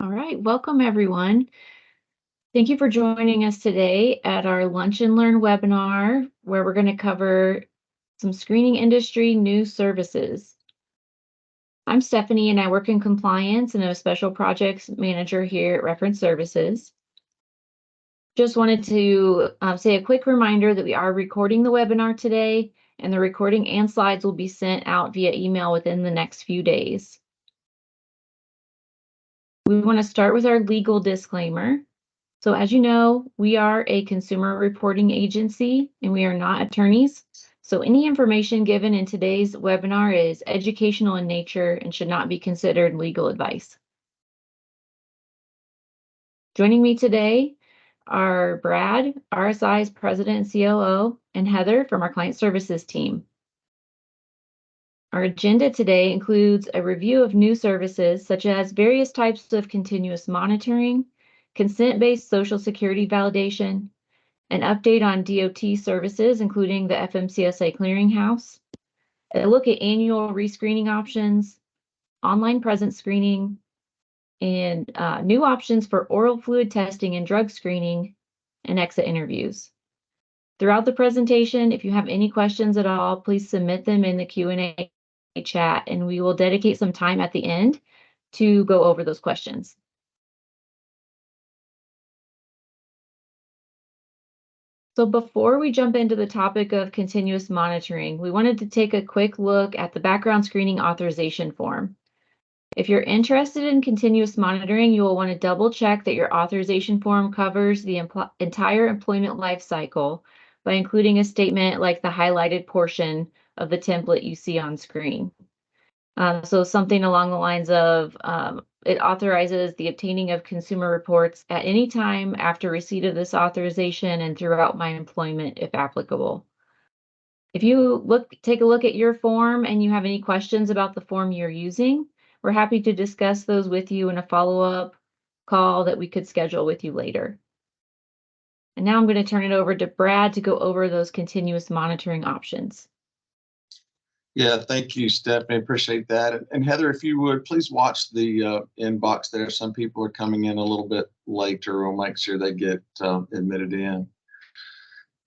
All right, welcome everyone. Thank you for joining us today at our Lunch and Learn webinar, where we're going to cover some screening industry new services. I'm Stephanie and I work in compliance and I'm a special projects manager here at Reference Services. Just wanted to say a quick reminder that we are recording the webinar today, and the recording and slides will be sent out via email within the next few days. We want to start with our legal disclaimer. So as you know, we are a consumer reporting agency and we are not attorneys. So any information given in today's webinar is educational in nature and should not be considered legal advice. Joining me today are Brad, RSI's President and COO, and Heather from our Client Services team. Our agenda today includes a review of new services such as various types of continuous monitoring, consent-based Social Security validation, an update on DOT services, including the FMCSA clearinghouse, a look at annual rescreening options, online presence screening, and new options for oral fluid testing and drug screening, and exit interviews. Throughout the presentation, if you have any questions at all, please submit them in the Q&A chat, and we will dedicate some time at the end to go over those questions. So before we jump into the topic of continuous monitoring, we wanted to take a quick look at the background screening authorization form. If you're interested in continuous monitoring, you will want to double check that your authorization form covers the entire employment life cycle by including a statement like the highlighted portion of the template you see on screen. So something along the lines of it authorizes the obtaining of consumer reports at any time after receipt of this authorization and throughout my employment, if applicable. If you take a look at your form and you have any questions about the form you're using, we're happy to discuss those with you in a follow-up call that we could schedule with you later. And now I'm going to turn it over to Brad to go over those continuous monitoring options. Yeah, thank you, Stephanie. Appreciate that. And Heather, if you would, please watch the inbox there. Some people are coming in a little bit later. We'll make sure they get admitted in.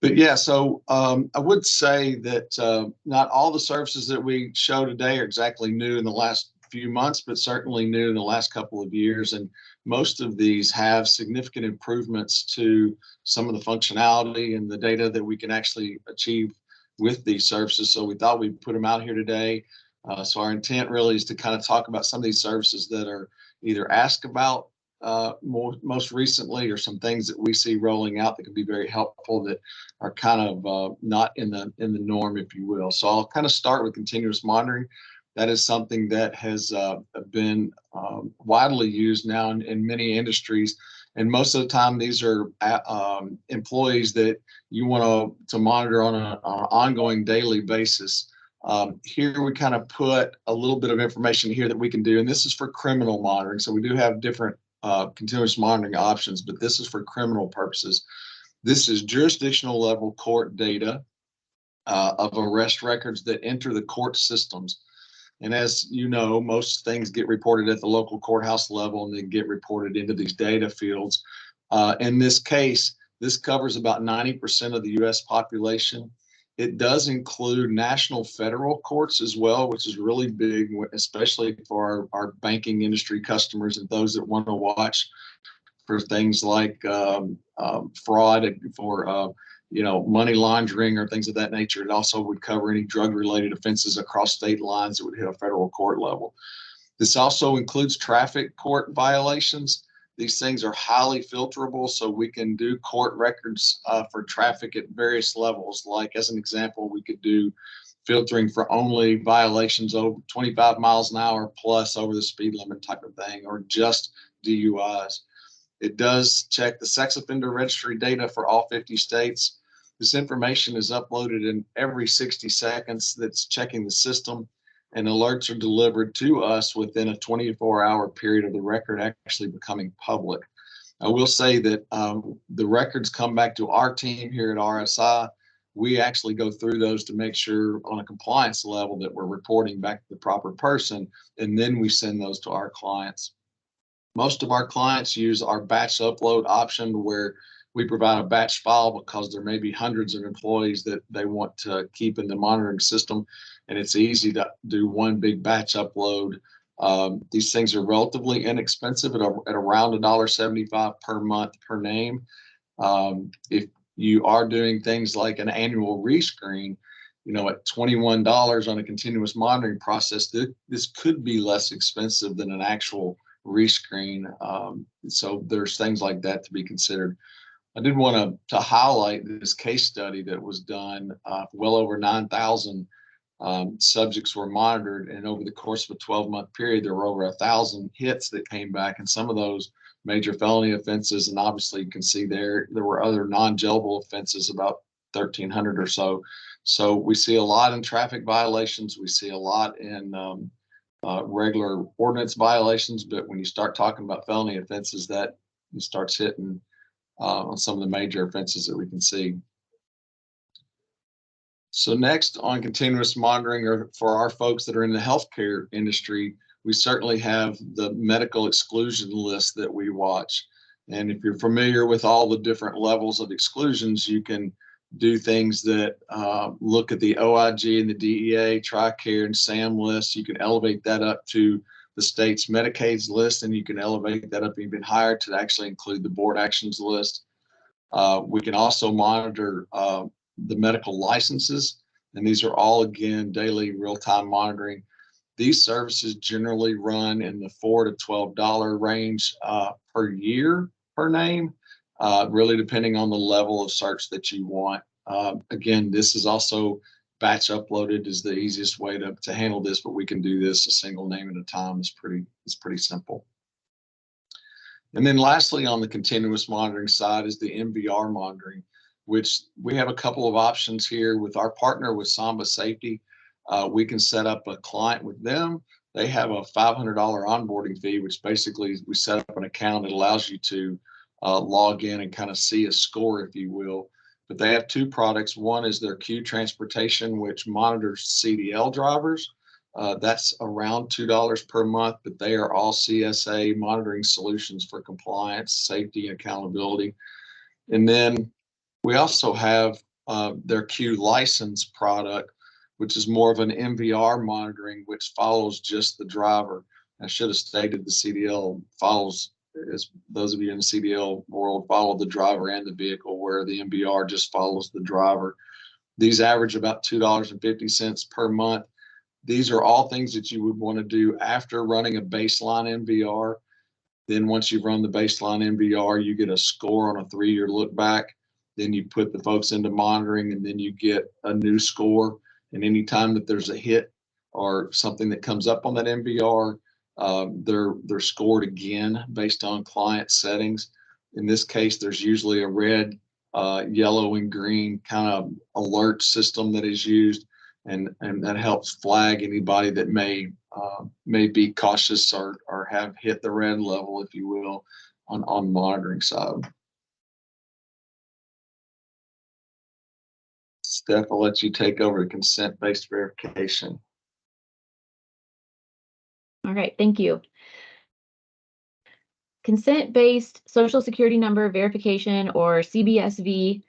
But yeah, so I would say that not all the services that we show today are exactly new in the last few months, but certainly new in the last couple of years. And most of these have significant improvements to some of the functionality and the data that we can actually achieve with these services. So we thought we'd put them out here today. So our intent really is to kind of talk about some of these services that are either asked about most recently, or some things that we see rolling out that can be very helpful that are kind of not in the norm, if you will. So I'll kind of start with continuous monitoring. That is something that has been widely used now in many industries. And most of the time, these are employees that you want to monitor on an ongoing daily basis. Here we kind of put a little bit of information here that we can do, and this is for criminal monitoring. So we do have different continuous monitoring options, but this is for criminal purposes. This is jurisdictional level court data of arrest records that enter the court systems. And as you know, most things get reported at the local courthouse level and then get reported into these data fields. In this case, this covers about 90% of the U.S. population. It does include national federal courts as well, which is really big, especially for our banking industry customers and those that want to watch for things like fraud, for money laundering or things of that nature. It also would cover any drug-related offenses across state lines that would hit a federal court level. This also includes traffic court violations. These things are highly filterable, so we can do court records for traffic at various levels. Like, as an example, we could do filtering for only violations over 25 miles an hour plus over the speed limit type of thing, or just DUIs. It does check the sex offender registry data for all 50 states. This information is uploaded in every 60 seconds. That's checking the system, and alerts are delivered to us within a 24-hour period of the record actually becoming public. I will say that the records come back to our team here at RSI. We actually go through those to make sure on a compliance level that we're reporting back to the proper person, and then we send those to our clients. Most of our clients use our batch upload option where we provide a batch file because there may be hundreds of employees that they want to keep in the monitoring system, and it's easy to do one big batch upload. These things are relatively inexpensive at around $1.75 per month per name. If you are doing things like an annual rescreen, at $21 on a continuous monitoring process, this could be less expensive than an actual rescreen. So there's things like that to be considered. I did want to highlight this case study that was done. Well over 9,000 subjects were monitored, and over the course of a 12-month period, there were over 1,000 hits that came back, and some of those major felony offenses. And obviously, you can see there were other non-jailable offenses, about 1,300 or so. So we see a lot in traffic violations. We see a lot in regular ordinance violations. But when you start talking about felony offenses, that starts hitting on some of the major offenses that we can see. So next on continuous monitoring, or for our folks that are in the healthcare industry, we certainly have the medical exclusion list that we watch. And if you're familiar with all the different levels of exclusions, you can do things that look at the OIG and the DEA, TRICARE and SAM lists. You can elevate that up to the state's Medicaid's list, and you can elevate that up even higher to actually include the board actions list. We can also monitor the medical licenses, and these are all, again, daily real-time monitoring. These services generally run in the $4 to $12 range per year per name, really depending on the level of search that you want. Again, this is also batch uploaded is the easiest way to handle this, but we can do this a single name at a time. It's pretty simple. And then lastly, on the continuous monitoring side is the MVR monitoring, which we have a couple of options here. With our partner with Samba Safety, we can set up a client with them. They have a $500 onboarding fee, which basically we set up an account that allows you to log in and kind of see a score, if you will. But they have two products. One is their Q Transportation, which monitors CDL drivers. That's around $2 per month, but they are all CSA monitoring solutions for compliance, safety, and accountability. And then we also have their Q License product, which is more of an MVR monitoring, which follows just the driver. I should have stated the CDL follows, as those of you in the CDL world, follow the driver and the vehicle, where the MVR just follows the driver. These average about $2.50 per month. These are all things that you would want to do after running a baseline MVR. Then once you've run the baseline MVR, you get a score on a 3-year look back. Then you put the folks into monitoring, and then you get a new score. And anytime that there's a hit or something that comes up on that MVR, they're scored again based on client settings. In this case, there's usually a red, yellow, and green kind of alert system that is used, and that helps flag anybody that may be cautious or have hit the red level, if you will, on monitoring side. Steph, I'll let you take over the consent-based verification. All right, thank you. Consent-based Social Security number verification, or CBSV,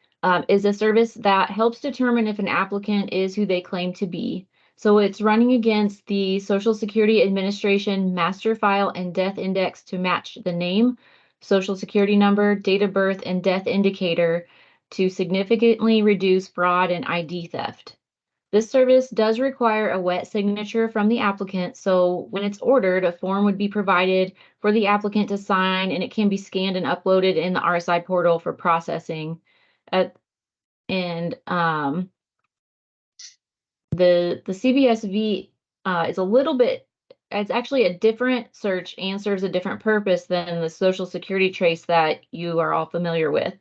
is a service that helps determine if an applicant is who they claim to be. So it's running against the Social Security Administration Master File and Death Index to match the name, Social Security number, date of birth, and death indicator to significantly reduce fraud and ID theft. This service does require a wet signature from the applicant, so when it's ordered, a form would be provided for the applicant to sign, and it can be scanned and uploaded in the RSI portal for processing. The CBSV is a little bit, it's actually a different search and serves a different purpose than the Social Security trace that you are all familiar with.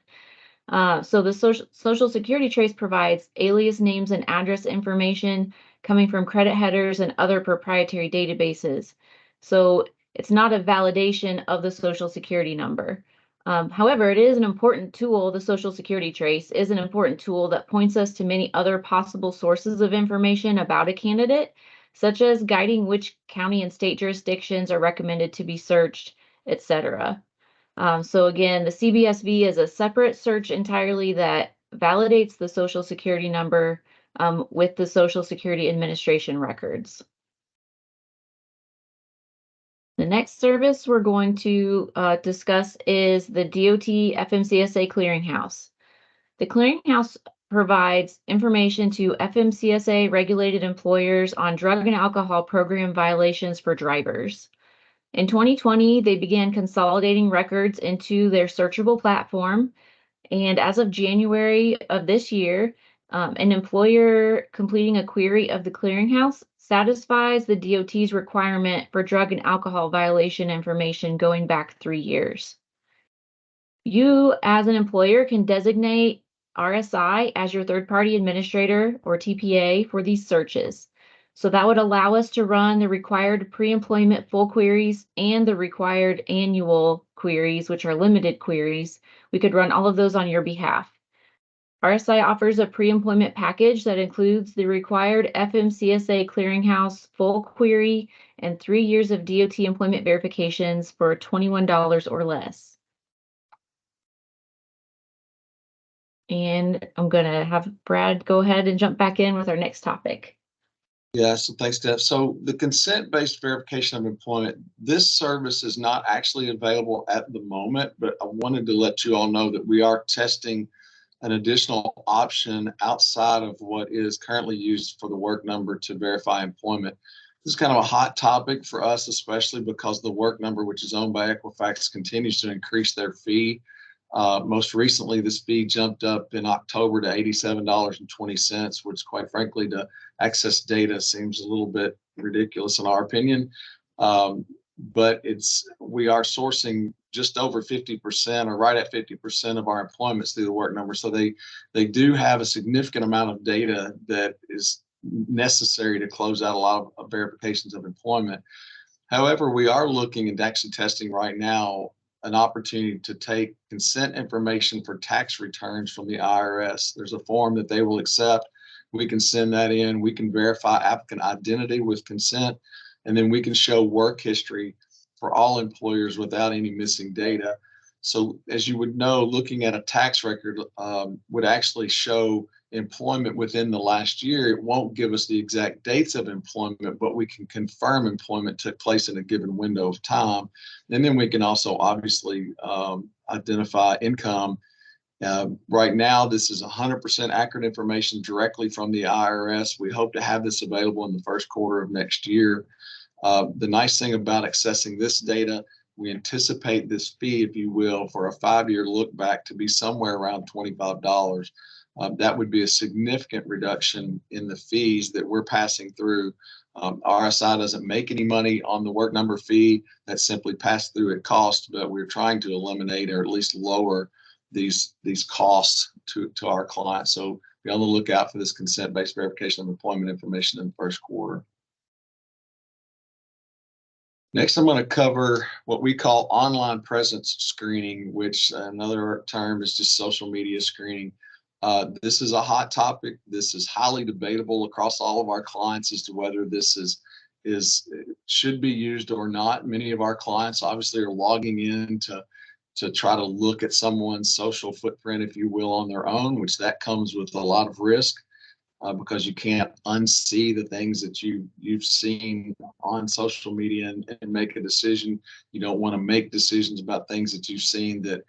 So the Social Security trace provides alias names and address information coming from credit headers and other proprietary databases. So it's not a validation of the Social Security number. However, it is an important tool. The Social Security trace is an important tool that points us to many other possible sources of information about a candidate, such as guiding which county and state jurisdictions are recommended to be searched, etc. So again, the CBSV is a separate search entirely that validates the Social Security number with the Social Security Administration records. The next service we're going to discuss is the DOT FMCSA Clearinghouse. The Clearinghouse provides information to FMCSA regulated employers on drug and alcohol program violations for drivers. In 2020, they began consolidating records into their searchable platform. And as of January of this year, an employer completing a query of the clearinghouse satisfies the DOT's requirement for drug and alcohol violation information going back 3 years. You, as an employer, can designate RSI as your third-party administrator or TPA for these searches. So that would allow us to run the required pre-employment full queries and the required annual queries, which are limited queries. We could run all of those on your behalf. RSI offers a pre-employment package that includes the required FMCSA Clearinghouse full query and 3 years of DOT employment verifications for $21 or less. And I'm going to have Brad go ahead and jump back in with our next topic. Yeah, so thanks, Steph. So the consent-based verification of employment, this service is not actually available at the moment, but I wanted to let you all know that we are testing an additional option outside of what is currently used for the work number to verify employment. This is kind of a hot topic for us, especially because the work number, which is owned by Equifax, continues to increase their fee. Most recently, this fee jumped up in October to $87.20, which quite frankly, to access data seems a little bit ridiculous in our opinion. But we are sourcing just over 50% or right at 50% of our employments through the work number. So they do have a significant amount of data that is necessary to close out a lot of verifications of employment. However, we are looking and actually testing right now an opportunity to take consent information for tax returns from the IRS. There's a form that they will accept. We can send that in. We can verify applicant identity with consent, and then we can show work history for all employers without any missing data. So as you would know, looking at a tax record would actually show employment within the last year. It won't give us the exact dates of employment, but we can confirm employment took place in a given window of time. And then we can also obviously identify income. Right now, this is 100% accurate information directly from the IRS. We hope to have this available in the first quarter of next year. The nice thing about accessing this data, we anticipate this fee, if you will, for a 5-year look back to be somewhere around $25. That would be a significant reduction in the fees that we're passing through. RSI doesn't make any money on the work number fee. That's simply passed through at cost, but we're trying to eliminate or at least lower these costs to our clients. So be on the lookout for this consent-based verification of employment information in the first quarter. Next, I'm going to cover what we call online presence screening, which another term is just social media screening. This is a hot topic. This is highly debatable across all of our clients as to whether this should be used or not. Many of our clients obviously are logging in to try to look at someone's social footprint, if you will, on their own, which that comes with a lot of risk because you can't unsee the things that you've seen on social media and make a decision. You don't want to make decisions about things that you've seen that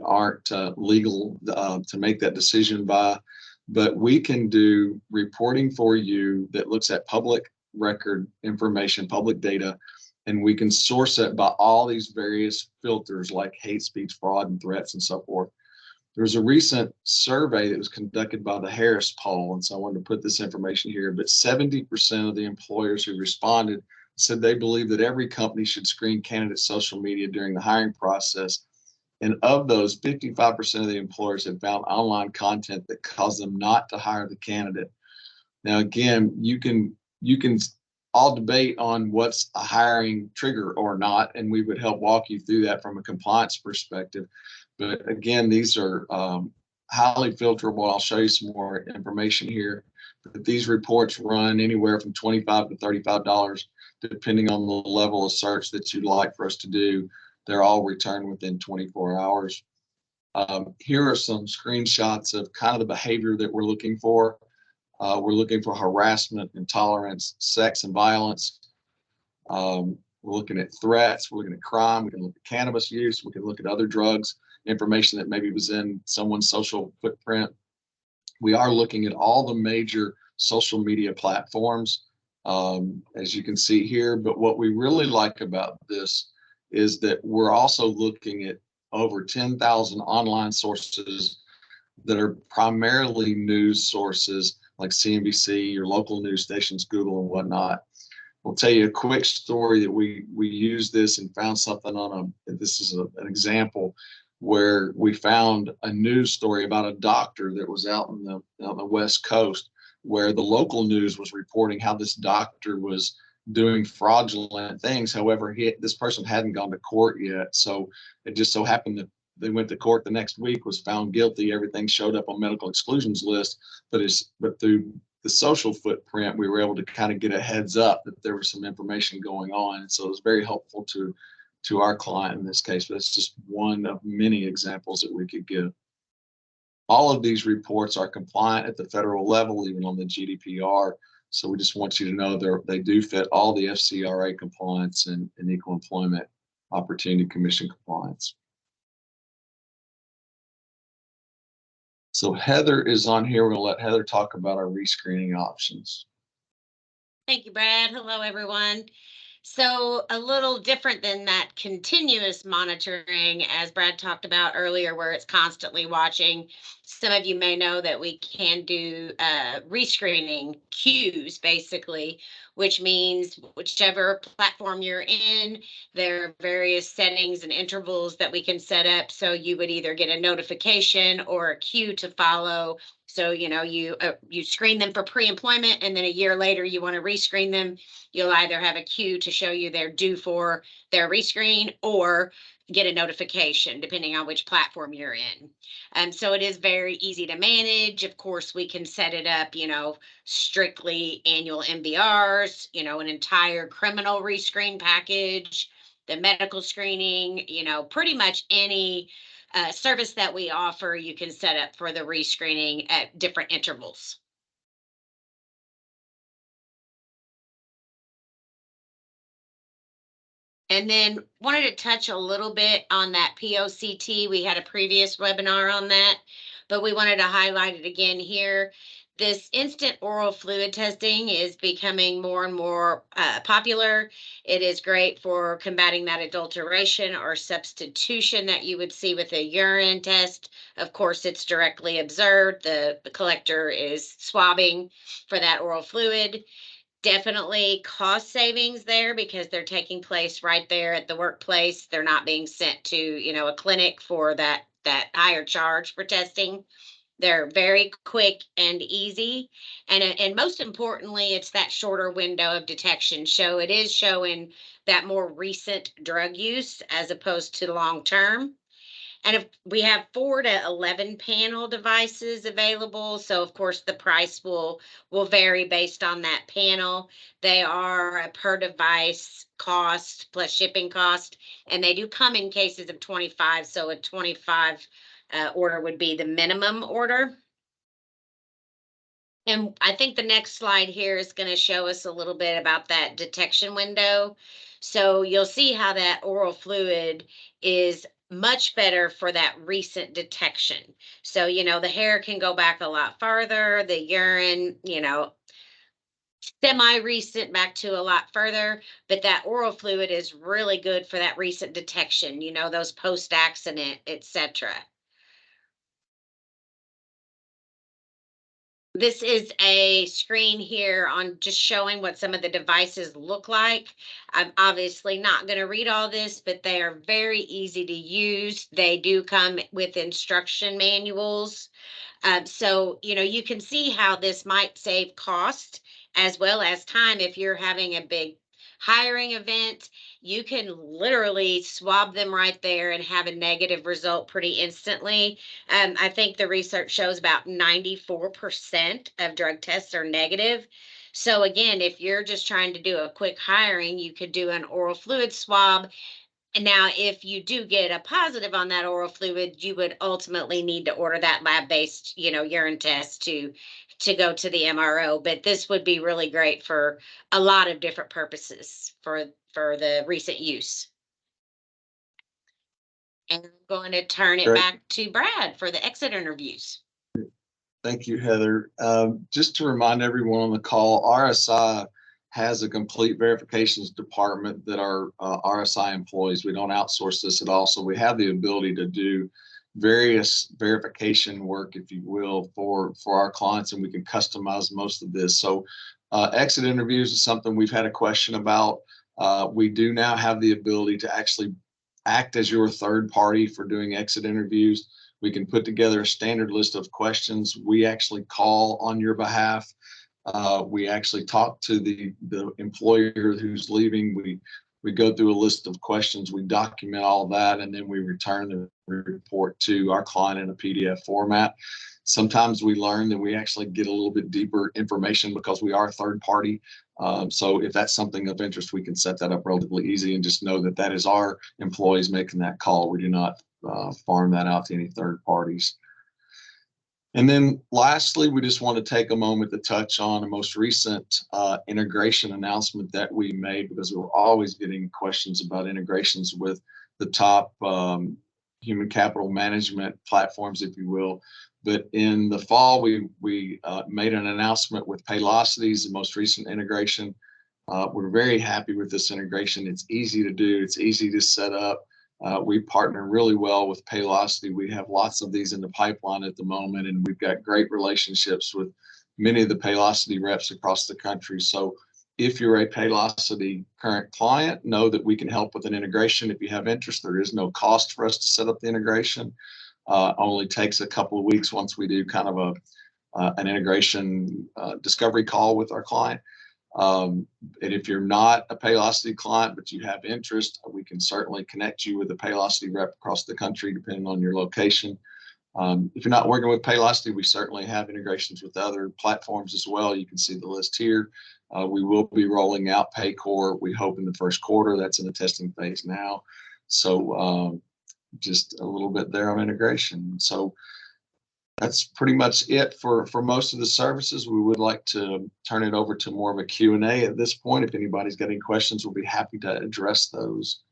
aren't legal to make that decision by. But we can do reporting for you that looks at public record information, public data, and we can source it by all these various filters like hate speech, fraud, and threats, and so forth. There was a recent survey that was conducted by the Harris poll, and so I wanted to put this information here, but 70% of the employers who responded said they believe that every company should screen candidates' social media during the hiring process. And of those, 55% of the employers have found online content that caused them not to hire the candidate. Now, again, you can all debate on what's a hiring trigger or not, and we would help walk you through that from a compliance perspective. But again, these are highly filterable. I'll show you some more information here. But these reports run anywhere from $25 to $35, depending on the level of search that you'd like for us to do. they're all returned within 24 hours. Here are some screenshots of kind of the behavior that we're looking for. We're looking for harassment, intolerance, sex and violence. We're looking at threats. We're looking at crime. We can look at cannabis use. We can look at other drugs, information that maybe was in someone's social footprint. We are looking at all the major social media platforms, as you can see here. But what we really like about this is that we're also looking at over 10,000 online sources that are primarily news sources like CNBC, your local news stations, Google and whatnot. I'll tell you a quick story that we used this and found something on this is an example where we found a news story about a doctor that was out on the West Coast, where the local news was reporting how this doctor was doing fraudulent things. However, this person hadn't gone to court yet. So it just so happened that they went to court the next week, was found guilty. Everything showed up on medical exclusions list, but through the social footprint, we were able to kind of get a heads up that there was some information going on. And so it was very helpful to our client in this case, but it's just one of many examples that we could give. All of these reports are compliant at the federal level, even on the GDPR. So we just want you to know they do fit all the FCRA compliance and Equal Employment Opportunity Commission compliance. So Heather is on here. We're going to let Heather talk about our rescreening options. Thank you, Brad. Hello, everyone. So a little different than that continuous monitoring, as Brad talked about earlier, where it's constantly watching. Some of you may know that we can do rescreening queues, basically, which means whichever platform you're in, there are various settings and intervals that we can set up. So you would either get a notification or a queue to follow. So, you screen them for pre-employment, and then a year later you want to rescreen them. You'll either have a queue to show you they're due for their rescreen or get a notification, depending on which platform you're in. So it is very easy to manage. Of course, we can set it up, strictly annual MBRs, an entire criminal rescreen package, the medical screening, pretty much any service that we offer, you can set up for the rescreening at different intervals. And then wanted to touch a little bit on that POCT. We had a previous webinar on that, but we wanted to highlight it again here. This instant oral fluid testing is becoming more and more popular. It is great for combating that adulteration or substitution that you would see with a urine test. Of course, it's directly observed. The collector is swabbing for that oral fluid. Definitely cost savings there because they're taking place right there at the workplace. They're not being sent to, a clinic for that higher charge for testing. They're very quick and easy. And most importantly, it's that shorter window of detection. So it is showing that more recent drug use as opposed to long term. And if we have 4 to 11 panel devices available, so of course the price will vary based on that panel. They are a per device cost plus shipping cost, and they do come in cases of 25. So a 25 order would be the minimum order. And I think the next slide here is going to show us a little bit about that detection window. So you'll see how that oral fluid is much better for that recent detection. So, the hair can go back a lot farther, the urine, semi-recent back to a lot further, but that oral fluid is really good for that recent detection, those post-accident, etc. This is a screen here on just showing what some of the devices look like. I'm obviously not going to read all this, but they are very easy to use. They do come with instruction manuals. So, you can see how this might save cost as well as time. If you're having a big hiring event, you can literally swab them right there and have a negative result pretty instantly. I think the research shows about 94% of drug tests are negative. So again, if you're just trying to do a quick hiring, you could do an oral fluid swab And now, if you do get a positive on that oral fluid, you would ultimately need to order that lab-based, urine test to go to the MRO. But this would be really great for a lot of different purposes for the recent use. And I'm going to turn it Great. back to Brad for the exit interviews. Thank you, Heather. Just to remind everyone on the call, RSI has a complete verifications department that are RSI employees. We don't outsource this at all. So we have the ability to do various verification work, if you will, for our clients, and we can customize most of this. So exit interviews is something we've had a question about. We do now have the ability to actually act as your third party for doing exit interviews. We can put together a standard list of questions. We actually call on your behalf. We actually talk to the employer who's leaving. We go through a list of questions. We document all that, and then we return the report to our client in a PDF format. Sometimes we learn that we actually get a little bit deeper information because we are a third party. So if that's something of interest, we can set that up relatively easy and just know that that is our employees making that call. We do not farm that out to any third parties. And then lastly, we just want to take a moment to touch on a most recent integration announcement that we made, because we're always getting questions about integrations with the top human capital management platforms, if you will. But in the fall, we made an announcement with Paylocity, the most recent integration. We're very happy with this integration. It's easy to do. It's easy to set up. We partner really well with Paylocity. We have lots of these in the pipeline at the moment, and we've got great relationships with many of the Paylocity reps across the country. So if you're a Paylocity current client, know that we can help with an integration. If you have interest, there is no cost for us to set up the integration. Only takes a couple of weeks once we do kind of an integration discovery call with our client. And if you're not a Paylocity client, but you have interest, we can certainly connect you with a Paylocity rep across the country, depending on your location. If you're not working with Paylocity, we certainly have integrations with other platforms as well. You can see the list here. We will be rolling out Paycor, we hope, in the first quarter. That's in the testing phase now. So just a little bit there on integration. So that's pretty much it for most of the services. We would like to turn it over to more of a Q&A at this point. If anybody's got any questions, we'll be happy to address those.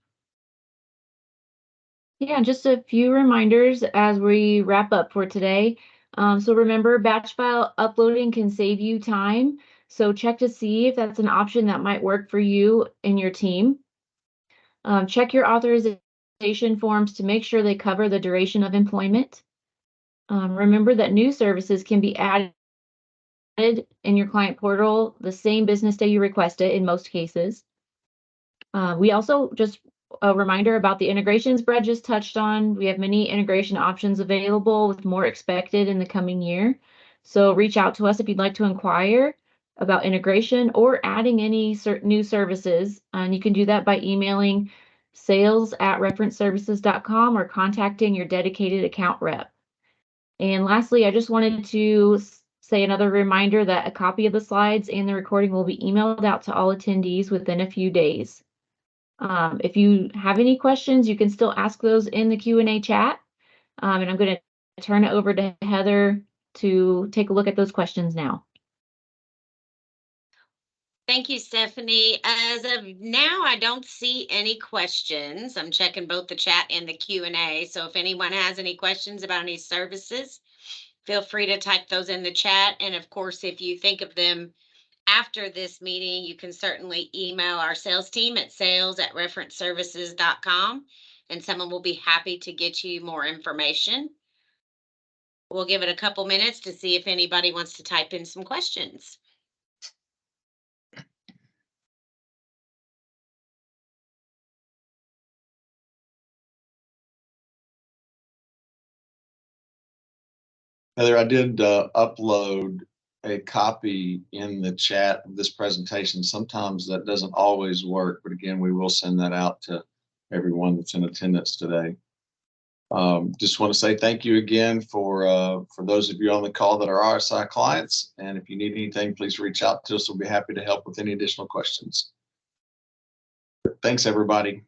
Yeah, just a few reminders as we wrap up for today. So remember, batch file uploading can save you time. So check to see if that's an option that might work for you and your team. Check your authorization forms to make sure they cover the duration of employment. Remember that new services can be added in your client portal the same business day you request it in most cases. We also, just a reminder about the integrations Brad just touched on. We have many integration options available, with more expected in the coming year. So reach out to us if you'd like to inquire about integration or adding any new services. And you can do that by emailing sales@referenceservices.com or contacting your dedicated account rep. And lastly, I just wanted to say another reminder that a copy of the slides and the recording will be emailed out to all attendees within a few days. If you have any questions, you can still ask those in the Q&A chat. And I'm going to turn it over to Heather to take a look at those questions now. Thank you, Stephanie. As of now, I don't see any questions. I'm checking both the chat and the Q&A. So if anyone has any questions about any services, feel free to type those in the chat. And of course, if you think of them after this meeting, you can certainly email our sales team at sales@referenceservices.com, and someone will be happy to get you more information. We'll give it a couple minutes to see if anybody wants to type in some questions. Heather, I did upload a copy in the chat of this presentation. Sometimes that doesn't always work, but again, we will send that out to everyone that's in attendance today. Just want to say thank you again for those of you on the call that are RSI clients. And if you need anything, please reach out to us. We'll be happy to help with any additional questions. Thanks, everybody.